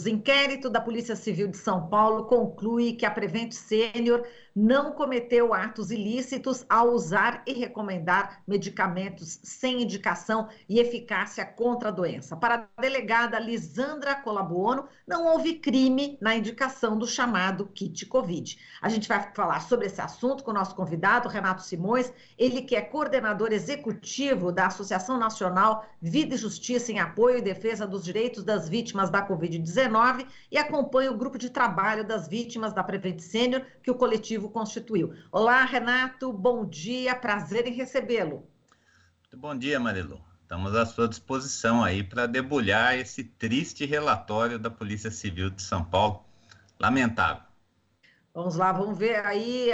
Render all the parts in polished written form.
fatos. Inquérito da Polícia Civil de São Paulo conclui que a Prevent Senior não cometeu atos ilícitos ao usar e recomendar medicamentos sem indicação e eficácia contra a doença. Para a delegada Lisandra Colabuono, não houve crime na indicação do chamado kit Covid. A gente vai falar sobre esse assunto com o nosso convidado, Renato Simões, ele que é coordenador executivo da Associação Nacional Vida e Justiça em Apoio e Defesa dos Direitos das Vítimas da Covid-19 e acompanha o grupo de trabalho das vítimas da Prevent Senior, que o coletivo constituiu. Olá, Renato, bom dia, prazer em recebê-lo. Muito bom dia, Marilu. Estamos à sua disposição aí para debulhar esse triste relatório da Polícia Civil de São Paulo. Lamentável. Vamos lá, vamos ver aí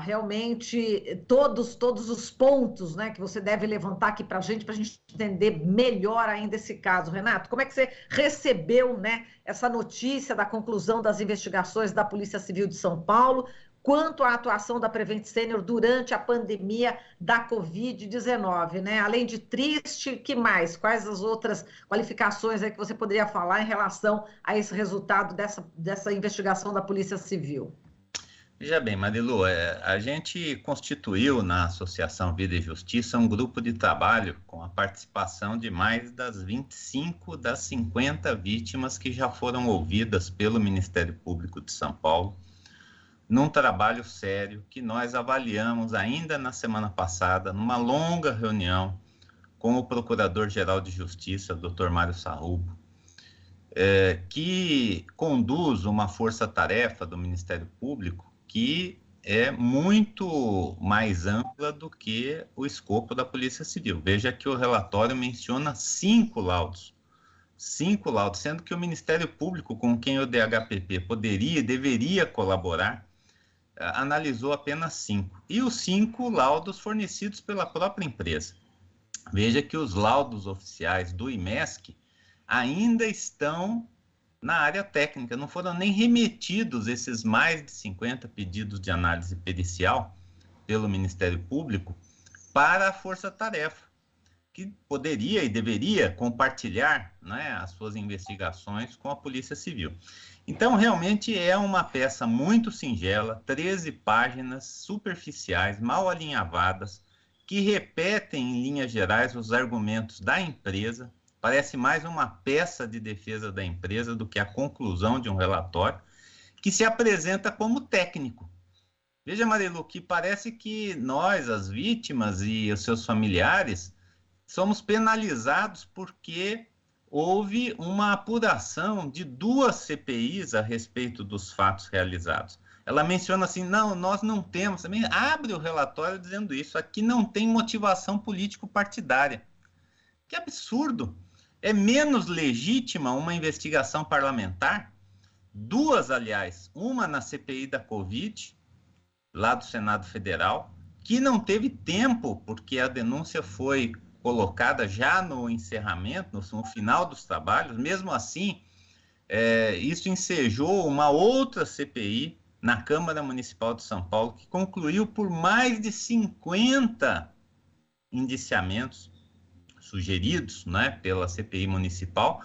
realmente todos os pontos, né, que você deve levantar aqui para a gente entender melhor ainda esse caso. Renato, como é que você recebeu, né, essa notícia da conclusão das investigações da Polícia Civil de São Paulo quanto à atuação da Prevent Senior durante a pandemia da Covid-19, né? Além de triste, que mais? Quais as outras qualificações aí que você poderia falar em relação a esse resultado dessa investigação da Polícia Civil? Veja bem, Marilu, a gente constituiu na Associação Vida e Justiça um grupo de trabalho com a participação de mais das 25 das 50 vítimas que já foram ouvidas pelo Ministério Público de São Paulo, num trabalho sério que nós avaliamos ainda na semana passada, numa longa reunião com o Procurador-Geral de Justiça, Dr. Mário Sarrubo, que conduz uma força-tarefa do Ministério Público que é muito mais ampla do que o escopo da Polícia Civil. Veja que o relatório menciona 5 laudos, sendo que o Ministério Público, com quem o DHPP poderia e deveria colaborar, analisou apenas 5. E os 5 laudos fornecidos pela própria empresa. Veja que os laudos oficiais do IMESC ainda estão na área técnica, não foram nem remetidos esses mais de 50 pedidos de análise pericial pelo Ministério Público para a força-tarefa, que poderia e deveria compartilhar, né, as suas investigações com a Polícia Civil. Então, realmente é uma peça muito singela, 13 páginas superficiais, mal alinhavadas, que repetem em linhas gerais os argumentos da empresa. Parece mais uma peça de defesa da empresa do que a conclusão de um relatório, que se apresenta como técnico. Veja, Marilu, que parece que nós, as vítimas e os seus familiares, somos penalizados porque houve uma apuração de 2 CPIs a respeito dos fatos realizados. Ela menciona assim, não, nós não temos, também abre o relatório dizendo isso, aqui não tem motivação político-partidária. Que absurdo! É menos legítima uma investigação parlamentar? 2, aliás, uma na CPI da Covid, lá do Senado Federal, que não teve tempo, porque a denúncia foi colocada já no encerramento, no final dos trabalhos. Mesmo assim, isso ensejou uma outra CPI na Câmara Municipal de São Paulo, que concluiu por mais de 50 indiciamentos sugeridos, né, pela CPI municipal,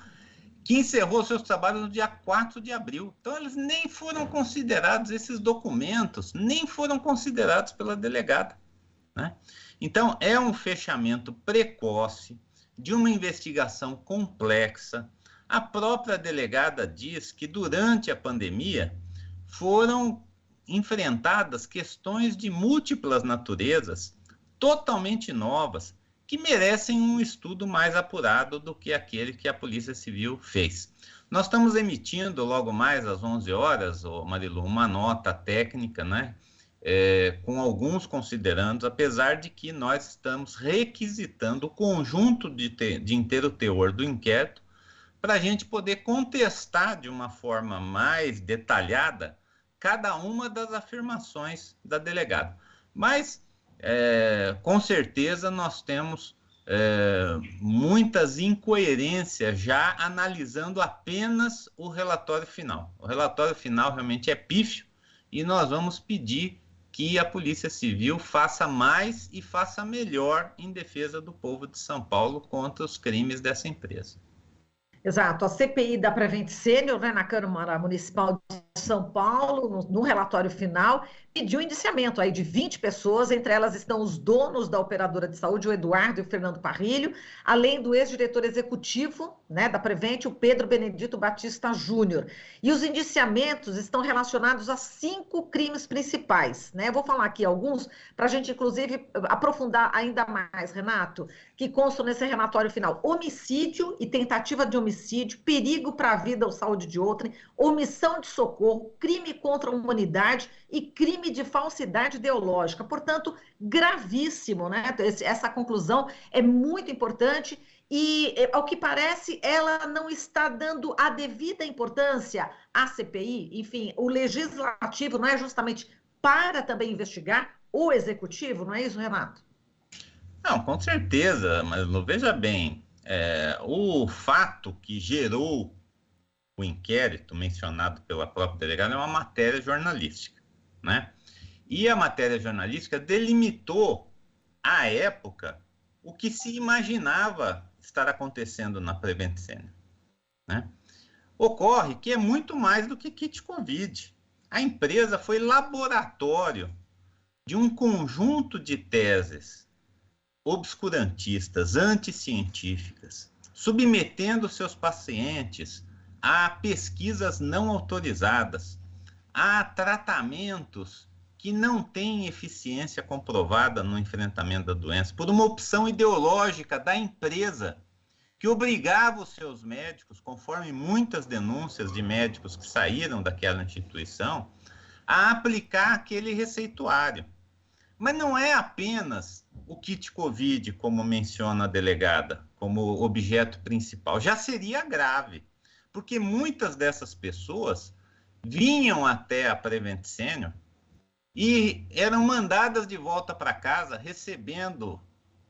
que encerrou seus trabalhos no dia 4 de abril. Então, eles nem foram considerados, esses documentos, nem foram considerados pela delegada, né? Então, é um fechamento precoce de uma investigação complexa. A própria delegada diz que, durante a pandemia, foram enfrentadas questões de múltiplas naturezas, totalmente novas, que merecem um estudo mais apurado do que aquele que a Polícia Civil fez. Nós estamos emitindo, logo mais às 11 horas, Marilu, uma nota técnica, né, com alguns considerandos, apesar de que nós estamos requisitando o conjunto de inteiro teor do inquérito para a gente poder contestar de uma forma mais detalhada cada uma das afirmações da delegada. Mas com certeza nós temos muitas incoerências já analisando apenas o relatório final. O relatório final realmente é pífio e nós vamos pedir que a Polícia Civil faça mais e faça melhor em defesa do povo de São Paulo contra os crimes dessa empresa. Exato, a CPI da Prevent Senior, né, na Câmara Municipal de São Paulo, no relatório final, pediu indiciamento aí de 20 pessoas, entre elas estão os donos da operadora de saúde, o Eduardo e o Fernando Parrilho, além do ex-diretor executivo, né, da Prevent, o Pedro Benedito Batista Júnior. E os indiciamentos estão relacionados a 5 crimes principais, né? Eu vou falar aqui alguns, para a gente, inclusive, aprofundar ainda mais, Renato, que constam nesse relatório final: homicídio e tentativa de homicídio, perigo para a vida ou saúde de outrem, omissão de socorro, crime contra a humanidade e crime de falsidade ideológica. Portanto, gravíssimo, né? Essa conclusão é muito importante e, ao que parece, ela não está dando a devida importância à CPI. Enfim, o legislativo não é justamente para também investigar o executivo, não é isso, Renato? Não, com certeza, mas veja bem, o fato que gerou o inquérito mencionado pela própria delegada é uma matéria jornalística, né? E a matéria jornalística delimitou, à época, o que se imaginava estar acontecendo na Prevent Senior, né? Ocorre que é muito mais do que kit Covid. A empresa foi laboratório de um conjunto de teses obscurantistas, anticientíficas, submetendo seus pacientes a pesquisas não autorizadas, a tratamentos que não têm eficiência comprovada no enfrentamento da doença, por uma opção ideológica da empresa que obrigava os seus médicos, conforme muitas denúncias de médicos que saíram daquela instituição, a aplicar aquele receituário. Mas não é apenas o kit Covid, como menciona a delegada, como objeto principal. Já seria grave, porque muitas dessas pessoas vinham até a Prevent Senior e eram mandadas de volta para casa recebendo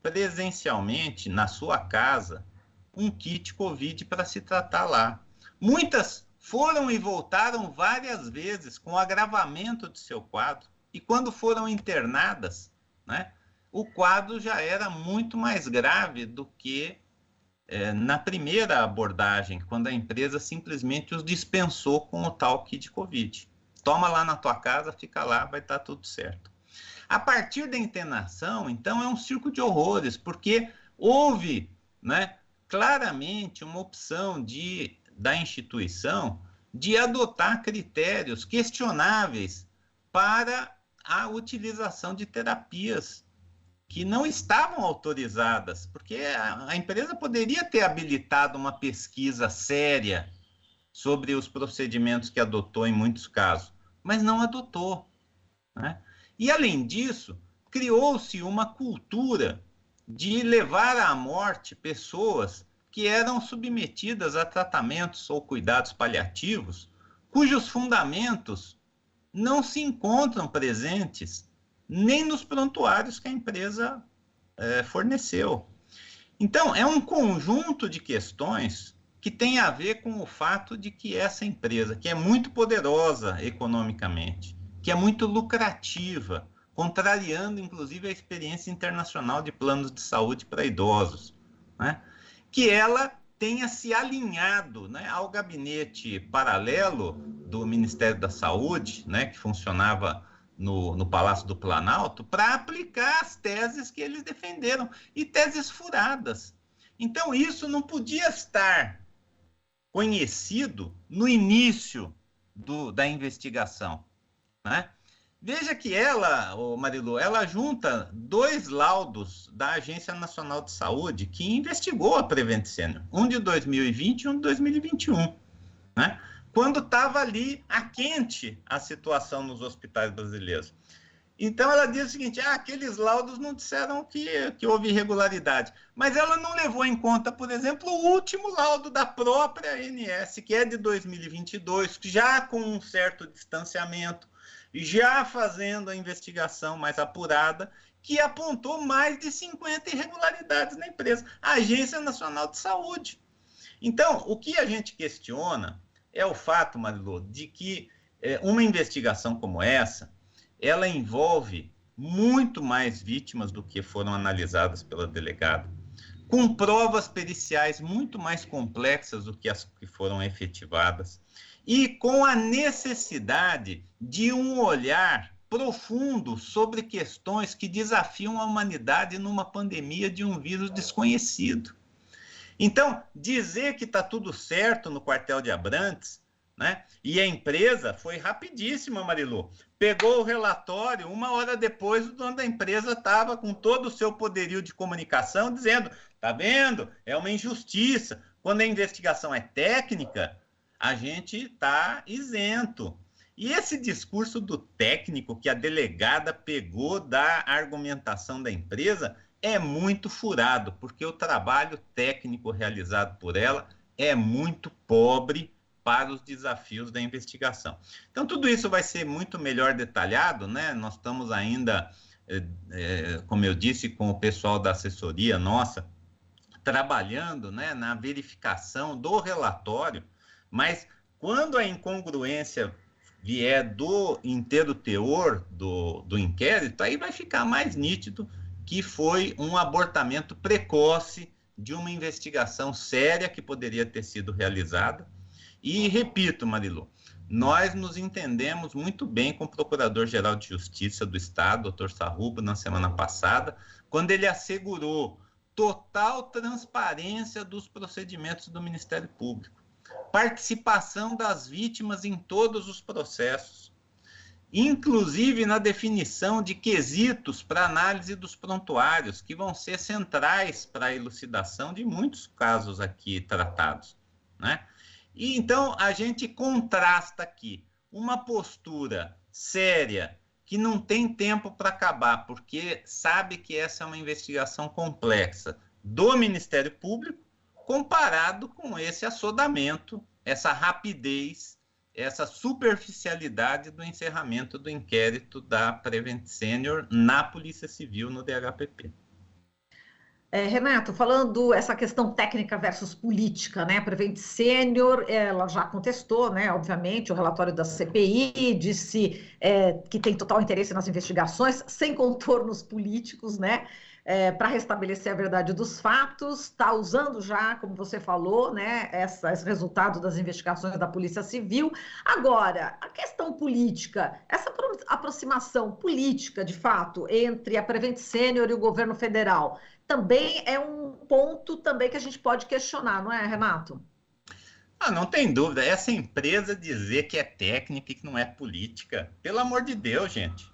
presencialmente na sua casa um kit Covid para se tratar lá. Muitas foram e voltaram várias vezes com agravamento de seu quadro. E quando foram internadas, né, o quadro já era muito mais grave do que na primeira abordagem, quando a empresa simplesmente os dispensou com o tal kit Covid. Toma lá na tua casa, fica lá, vai estar tudo certo. A partir da internação, então, é um circo de horrores, porque houve, né, claramente uma opção da instituição de adotar critérios questionáveis para a utilização de terapias que não estavam autorizadas, porque a empresa poderia ter habilitado uma pesquisa séria sobre os procedimentos que adotou em muitos casos, mas não adotou, né? E, além disso, criou-se uma cultura de levar à morte pessoas que eram submetidas a tratamentos ou cuidados paliativos, cujos fundamentos não se encontram presentes nem nos prontuários que a empresa forneceu. Então, é um conjunto de questões que tem a ver com o fato de que essa empresa, que é muito poderosa economicamente, que é muito lucrativa, contrariando inclusive a experiência internacional de planos de saúde para idosos, né, que ela tenha se alinhado, né, ao gabinete paralelo do Ministério da Saúde, né, que funcionava no Palácio do Planalto, para aplicar as teses que eles defenderam, e teses furadas. Então, isso não podia estar conhecido no início da investigação, né? Veja que ela, Marilu, ela junta 2 laudos da Agência Nacional de Saúde que investigou a Prevent Senior, um de 2020 e um de 2021, né? Quando estava ali a quente a situação nos hospitais brasileiros. Então, ela diz o seguinte: aqueles laudos não disseram que houve irregularidade, mas ela não levou em conta, por exemplo, o último laudo da própria ANS, que é de 2022, já com um certo distanciamento, já fazendo a investigação mais apurada, que apontou mais de 50 irregularidades na empresa, a Agência Nacional de Saúde. Então, o que a gente questiona é o fato, Marilu, de que uma investigação como essa, ela envolve muito mais vítimas do que foram analisadas pela delegada. com provas periciais muito mais complexas do que as que foram efetivadas, e com a necessidade de um olhar profundo sobre questões que desafiam a humanidade numa pandemia de um vírus desconhecido. Então, dizer que está tudo certo no quartel de Abrantes, né? E a empresa foi rapidíssima, Marilu. Pegou o relatório, 1 hora depois, o dono da empresa estava com todo o seu poderio de comunicação, dizendo, tá vendo? É uma injustiça. Quando a investigação é técnica, a gente está isento. E esse discurso do técnico que a delegada pegou da argumentação da empresa é muito furado, porque o trabalho técnico realizado por ela é muito pobre para os desafios da investigação. Então, tudo isso vai ser muito melhor detalhado, né? Nós estamos ainda, como eu disse, com o pessoal da assessoria nossa, trabalhando, né, na verificação do relatório, mas quando a incongruência vier do inteiro teor do inquérito, aí vai ficar mais nítido que foi um abortamento precoce de uma investigação séria que poderia ter sido realizada. E repito, Marilu, nós nos entendemos muito bem com o Procurador-Geral de Justiça do Estado, Dr. Sarrubo, na semana passada, quando ele assegurou total transparência dos procedimentos do Ministério Público, participação das vítimas em todos os processos, inclusive na definição de quesitos para análise dos prontuários, que vão ser centrais para a elucidação de muitos casos aqui tratados, né? E então a gente contrasta aqui uma postura séria, que não tem tempo para acabar, porque sabe que essa é uma investigação complexa do Ministério Público, comparado com esse assodamento, essa rapidez, essa superficialidade do encerramento do inquérito da Prevent Senior na Polícia Civil, no DHPP. Renato, falando essa questão técnica versus política, né? A Prevent Senior, ela já contestou, né? Obviamente, o relatório da CPI, disse que tem total interesse nas investigações, sem contornos políticos, né? Para restabelecer a verdade dos fatos, está usando já, como você falou, né? Esse resultado das investigações da Polícia Civil. Agora, a questão política, essa aproximação política, de fato, entre a Prevent Senior e o governo federal, também é um ponto também que a gente pode questionar, não é, Renato? Não tem dúvida. Essa empresa dizer que é técnica e que não é política, pelo amor de Deus, gente.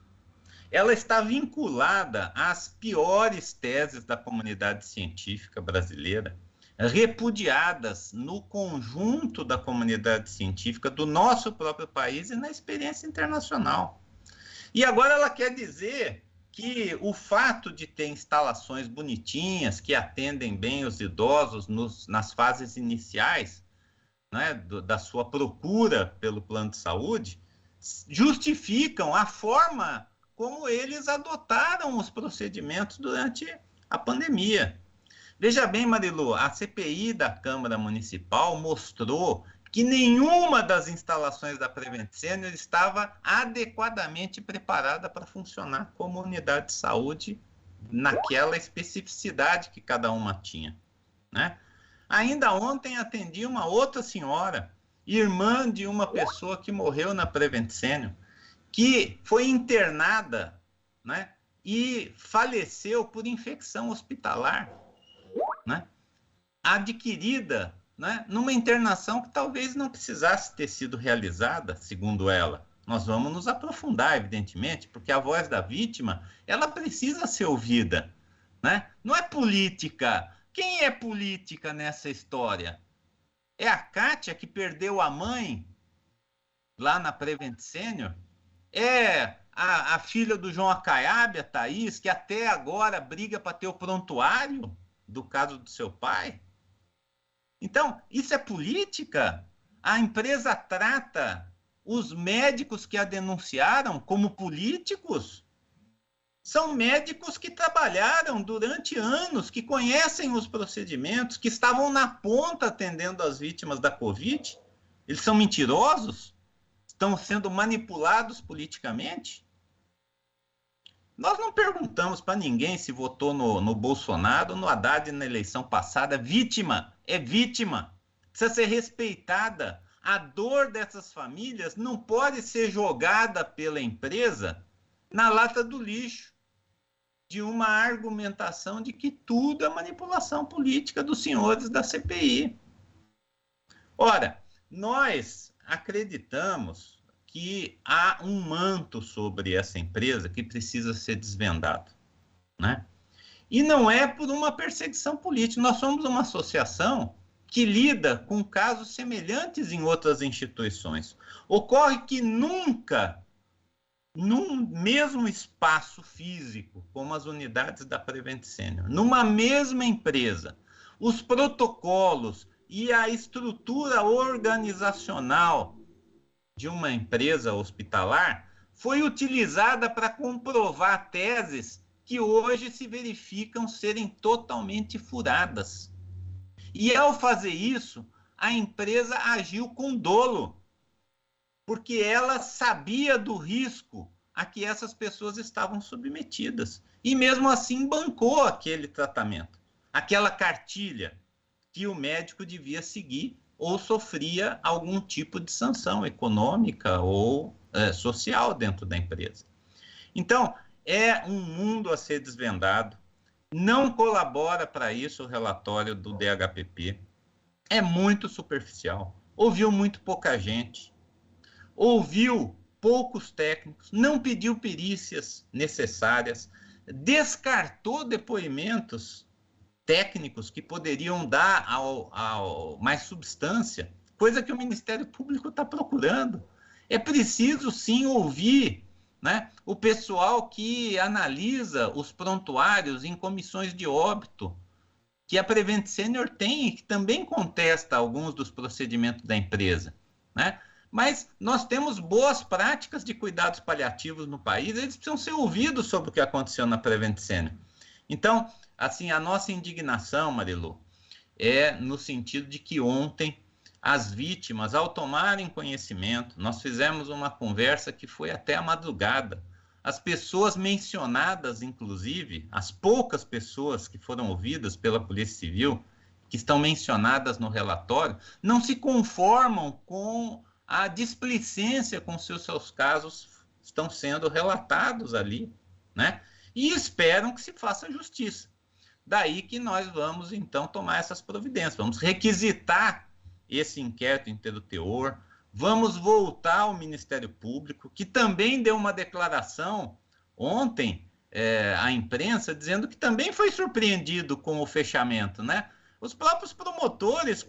Ela está vinculada às piores teses da comunidade científica brasileira, repudiadas no conjunto da comunidade científica do nosso próprio país e na experiência internacional. E agora ela quer dizer que o fato de ter instalações bonitinhas, que atendem bem os idosos nas fases iniciais, né, da sua procura pelo plano de saúde, justificam a forma como eles adotaram os procedimentos durante a pandemia. Veja bem, Marilu, a CPI da Câmara Municipal mostrou que nenhuma das instalações da Prevent Senior estava adequadamente preparada para funcionar como unidade de saúde naquela especificidade que cada uma tinha, né? Ainda ontem atendi uma outra senhora, irmã de uma pessoa que morreu na Prevent Senior, que foi internada, né, e faleceu por infecção hospitalar, né, adquirida, né, numa internação que talvez não precisasse ter sido realizada, segundo ela. Nós vamos nos aprofundar, evidentemente, porque a voz da vítima, ela precisa ser ouvida, né? Não é política. Quem é política nessa história? É a Kátia, que perdeu a mãe lá na Prevent Senior? É a filha do João Acaiabe, a Thaís, que até agora briga para ter o prontuário do caso do seu pai? Então, isso é política? A empresa trata os médicos que a denunciaram como políticos? São médicos que trabalharam durante anos, que conhecem os procedimentos, que estavam na ponta atendendo as vítimas da Covid. Eles são mentirosos? Estão sendo manipulados politicamente? Nós não perguntamos para ninguém se votou no Bolsonaro ou no Haddad na eleição passada. Vítima é vítima, precisa ser respeitada. A dor dessas famílias não pode ser jogada pela empresa na lata do lixo, de uma argumentação de que tudo é manipulação política dos senhores da CPI. Ora, nós acreditamos que há um manto sobre essa empresa que precisa ser desvendado, né? E não é por uma perseguição política. Nós somos uma associação que lida com casos semelhantes em outras instituições. Ocorre que nunca, num mesmo espaço físico, como as unidades da Prevent Senior, numa mesma empresa, os protocolos e a estrutura organizacional de uma empresa hospitalar foi utilizada para comprovar teses que hoje se verificam serem totalmente furadas. E ao fazer isso, a empresa agiu com dolo, porque ela sabia do risco a que essas pessoas estavam submetidas. E mesmo assim bancou aquele tratamento, aquela cartilha que o médico devia seguir ou sofria algum tipo de sanção econômica ou social dentro da empresa. Então, é um mundo a ser desvendado. Não colabora para isso o relatório do DHPP. É muito superficial. Ouviu muito pouca gente. Ouviu poucos técnicos. Não pediu perícias necessárias. Descartou depoimentos técnicos que poderiam dar mais substância, coisa que o Ministério Público está procurando. É preciso, sim, ouvir, né, o pessoal que analisa os prontuários em comissões de óbito, que a Prevent Senior tem e que também contesta alguns dos procedimentos da empresa, né? Mas nós temos boas práticas de cuidados paliativos no país, eles precisam ser ouvidos sobre o que aconteceu na Prevent Senior. Então, assim, a nossa indignação, Marilu, é no sentido de que ontem as vítimas, ao tomarem conhecimento, nós fizemos uma conversa que foi até a madrugada. As pessoas mencionadas, inclusive, as poucas pessoas que foram ouvidas pela Polícia Civil, que estão mencionadas no relatório, não se conformam com a displicência com que os seus casos estão sendo relatados ali, né? E esperam que se faça justiça. Daí que nós vamos, então, tomar essas providências. Vamos requisitar esse inquérito interteor, vamos voltar ao Ministério Público, que também deu uma declaração ontem à imprensa, dizendo que também foi surpreendido com o fechamento, né? Os próprios promotores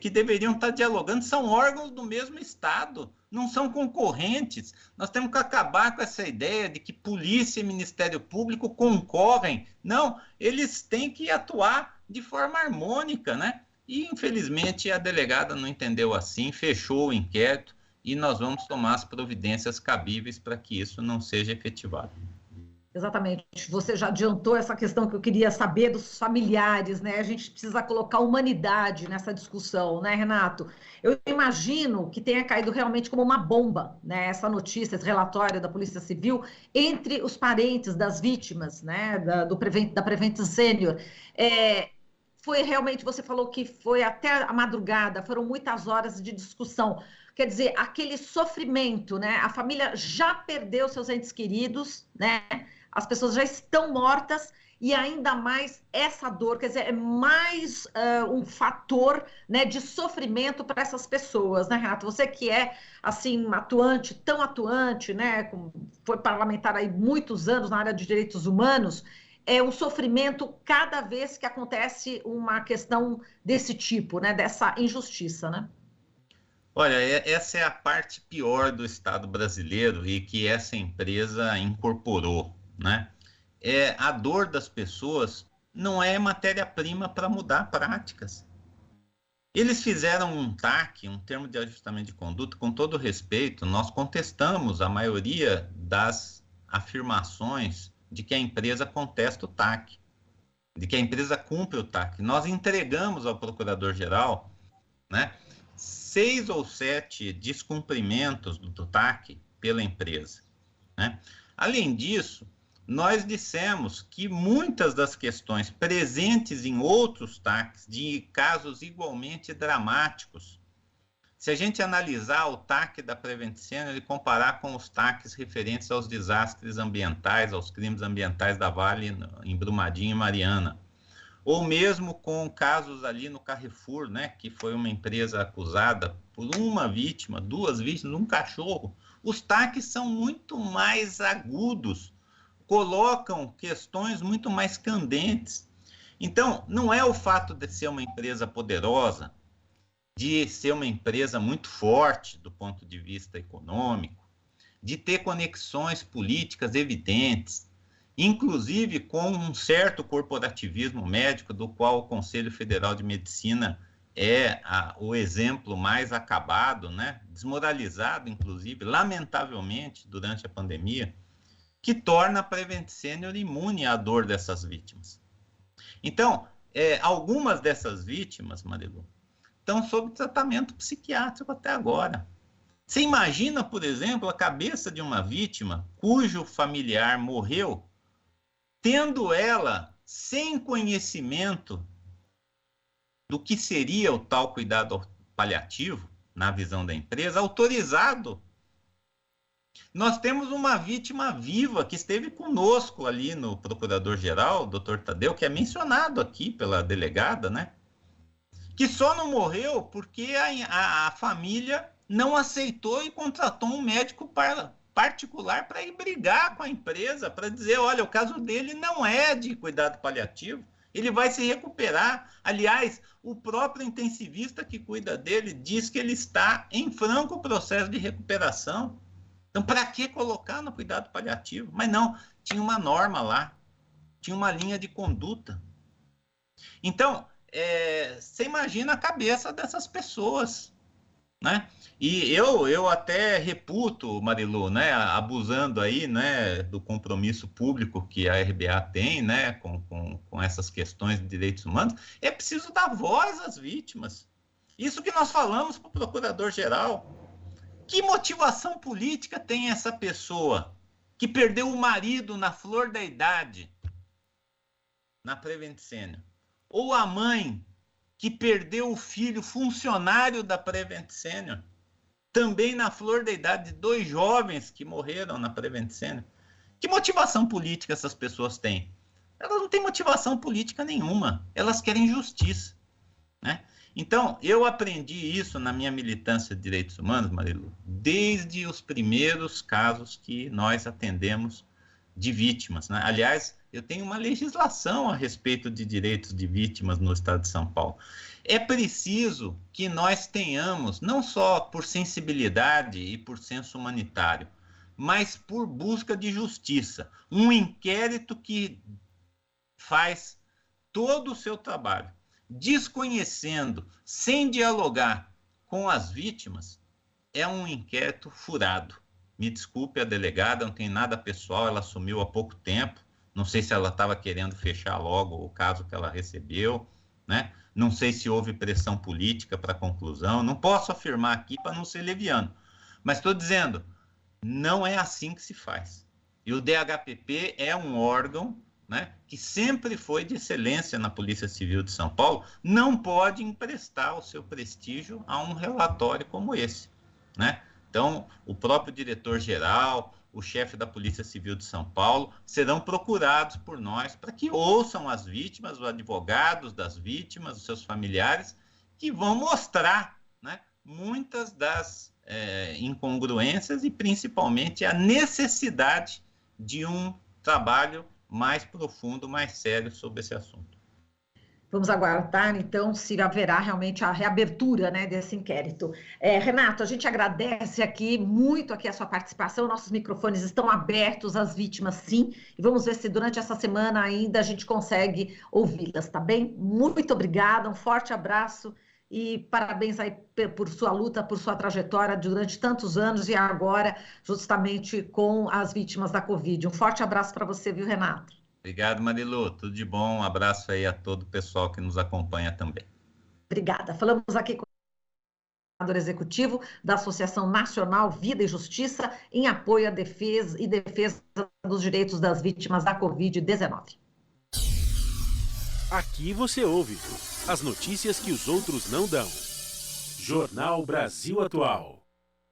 que deveriam estar dialogando são órgãos do mesmo Estado, não são concorrentes. Nós temos que acabar com essa ideia de que polícia e Ministério Público concorrem. Não, eles têm que atuar de forma harmônica, né? E, infelizmente, a delegada não entendeu assim, fechou o inquérito e nós vamos tomar as providências cabíveis para que isso não seja efetivado. Exatamente. Você já adiantou essa questão que eu queria saber dos familiares, né? A gente precisa colocar humanidade nessa discussão, né, Renato? Eu imagino que tenha caído realmente como uma bomba, né? Essa notícia, esse relatório da Polícia Civil entre os parentes das vítimas, né? Da Prevent Senior. Foi realmente, você falou que foi até a madrugada, foram muitas horas de discussão. Quer dizer, aquele sofrimento, né? A família já perdeu seus entes queridos, né? As pessoas já estão mortas e ainda mais essa dor, quer dizer, é mais um fator, né, de sofrimento para essas pessoas, né, Renato? Você que é, assim, atuante, tão atuante, né, foi parlamentar aí muitos anos na área de direitos humanos, é um sofrimento cada vez que acontece uma questão desse tipo, né, dessa injustiça, né? Olha, essa é a parte pior do Estado brasileiro e que essa empresa incorporou, né? A dor das pessoas não é matéria-prima para mudar práticas. Eles fizeram um TAC, um termo de ajustamento de conduta, com todo respeito, nós contestamos a maioria das afirmações de que a empresa contesta o TAC, de que a empresa cumpre o TAC. Nós entregamos ao procurador-geral, né, 6 ou 7 descumprimentos do TAC pela empresa, né? Além disso, nós dissemos que muitas das questões presentes em outros TACs, de casos igualmente dramáticos, se a gente analisar o TAC da Prevent Senior e comparar com os TACs referentes aos desastres ambientais, aos crimes ambientais da Vale, em Brumadinho e Mariana, ou mesmo com casos ali no Carrefour, né, que foi uma empresa acusada por uma vítima, 2 vítimas, um cachorro, os TACs são muito mais agudos, colocam questões muito mais candentes. Então, não é o fato de ser uma empresa poderosa, de ser uma empresa muito forte do ponto de vista econômico, de ter conexões políticas evidentes, inclusive com um certo corporativismo médico, do qual o Conselho Federal de Medicina é o exemplo mais acabado, né? Desmoralizado, inclusive, lamentavelmente, durante a pandemia, que torna a Prevent Senior imune à dor dessas vítimas. Então, algumas dessas vítimas, Marilu, estão sob tratamento psiquiátrico até agora. Você imagina, por exemplo, a cabeça de uma vítima cujo familiar morreu, tendo ela, sem conhecimento do que seria o tal cuidado paliativo, na visão da empresa, autorizado. Nós temos uma vítima viva que esteve conosco ali no Procurador-Geral, Dr. Tadeu, que é mencionado aqui pela delegada, né? Que só não morreu porque a família não aceitou e contratou um médico particular para ir brigar com a empresa, para dizer, olha, o caso dele não é de cuidado paliativo, ele vai se recuperar. Aliás, o próprio intensivista que cuida dele diz que ele está em franco processo de recuperação. Então, para que colocar no cuidado paliativo? Mas não, tinha uma norma lá, tinha uma linha de conduta. Então, você imagina a cabeça dessas pessoas, né? E eu até reputo, Marilu, né, abusando aí, né, do compromisso público que a RBA tem, né, com essas questões de direitos humanos, é preciso dar voz às vítimas. Isso que nós falamos para o Procurador-Geral. Que motivação política tem essa pessoa que perdeu o marido na flor da idade, na Prevent Senior? Ou a mãe que perdeu o filho funcionário da Prevent Senior, também na flor da idade, de 2 jovens que morreram na Prevent Senior? Que motivação política essas pessoas têm? Elas não têm motivação política nenhuma, elas querem justiça, né? Então, eu aprendi isso na minha militância de direitos humanos, Marilu, desde os primeiros casos que nós atendemos de vítimas, né? Aliás, eu tenho uma legislação a respeito de direitos de vítimas no estado de São Paulo. É preciso que nós tenhamos, não só por sensibilidade e por senso humanitário, mas por busca de justiça, um inquérito que faz todo o seu trabalho, desconhecendo, sem dialogar com as vítimas, é um inquérito furado. Me desculpe a delegada, não tem nada pessoal, ela assumiu há pouco tempo, não sei se ela estava querendo fechar logo o caso que ela recebeu, né? Não sei se houve pressão política para a conclusão, não posso afirmar aqui para não ser leviano, mas estou dizendo, não é assim que se faz. E o DHPP é um órgão, né, que sempre foi de excelência na Polícia Civil de São Paulo, não pode emprestar o seu prestígio a um relatório como esse, né? Então, o próprio diretor-geral, o chefe da Polícia Civil de São Paulo, serão procurados por nós para que ouçam as vítimas, os advogados das vítimas, os seus familiares, que vão mostrar, né, muitas das incongruências e, principalmente, a necessidade de um trabalho mais profundo, mais sério sobre esse assunto. Vamos aguardar, então, se haverá realmente a reabertura, né, desse inquérito. Renato, a gente agradece aqui muito aqui a sua participação, nossos microfones estão abertos às vítimas, sim, e vamos ver se durante essa semana ainda a gente consegue ouvi-las, tá bem? Muito obrigada, um forte abraço e parabéns aí por sua luta, por sua trajetória durante tantos anos e agora justamente com as vítimas da Covid. Um forte abraço para você, viu, Renato? Obrigado, Marilu. Tudo de bom. Um abraço aí a todo o pessoal que nos acompanha também. Obrigada. Falamos aqui com coordenador executivo da Associação Nacional Vida e Justiça, em apoio à defesa dos direitos das vítimas da Covid-19. Aqui você ouve as notícias que os outros não dão. Jornal Brasil Atual.